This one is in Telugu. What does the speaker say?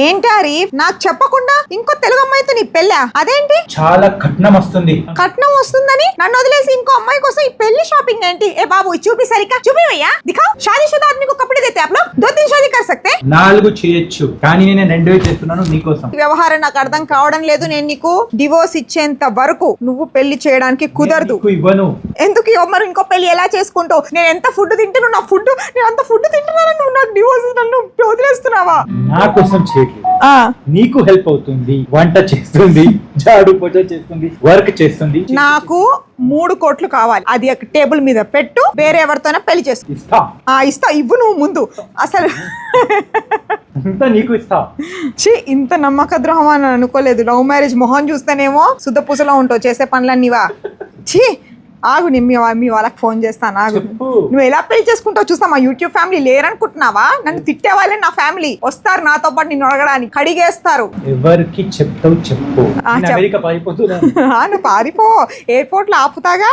ఏంటి ఆరిఫ్, నాకు చెప్పకుండా ఇంకో తెలుగు అమ్మాయితో నీ పెళ్ళా? అదేంటి చాలా కట్నం వస్తుంది. కట్నం వస్తుందని నన్ను వదిలేసి ఇంకో అమ్మాయి కోసం ఈ పెళ్లి షాపింగ్ ఏంటి? ఏ బాబు చూపి సరికా చూపి భయ్యా దిఖాओ शादीशुदा आदमी को कपड़े देते आप लोग 2-3 शादी कर सकते 4 చేయొచ్చు కానీ నేను 2 చేస్తున్నాను నీకోసం. ఈ వ్యవహారం నాకు అర్థం కావడం లేదు. నేను నీకు డివోర్స్ ఇచ్చేంత వరకు నువ్వు పెళ్లి చేయడానికి కుదరదు. నీకు ఇవ్వను. ఎందుకు మరి ఇంకో పెళ్లి ఎలా చేసుకుంటావు? నేను ఎంత ఫుడ్ తింటున్నా, నా ఫుడ్ నేను అంత ఫుడ్ తింటున్నాను, నువ్వు నాకు డివోర్స్ నన్ను వదిలేస్తున్నావా? నా కోసం చేయట్లేదు, నీకు హెల్ప్ అవుతుంది. వంట చేస్తుంది, జాడు పోచ చేస్తుంది, వర్క్ చేస్తుంది. నాకు 3 కోట్లు కావాలి. అది టేబుల్ మీద పెట్టు, వేరే ఎవరితోనే పెళ్లి చేసుకో. ఇస్తా ఇస్తా, ఇవ్వు నువ్వు ముందు. అసలు అంతా నీకు ఇస్తా. ఇంత నమ్మక ద్రోహం అని అనుకోలేదు. లవ్ మ్యారేజ్ మొహం చూస్తేనేమో శుద్ధపూసలో ఉంటావు, చేసే పనులన్నీవా. ఆగు, నేను మీ వాళ్ళకి ఫోన్ చేస్తాను. ఆగు, నువ్వు ఎలా పెళ్లి చేసుకుంటావు చూస్తా. మా యూట్యూబ్ ఫ్యామిలీ లేరనుకుంటున్నావా? నన్ను తిట్టే వాళ్ళే నా ఫ్యామిలీ వస్తారు నాతో పాటు నిన్ను అడగడానికి, కడిగేస్తారు. ఎవరికి చెప్తావు చెప్పు. అమెరికా పారిపోతున్నా. నువ్వు పారిపో, ఎయిర్పోర్ట్ లో ఆపుతాగా.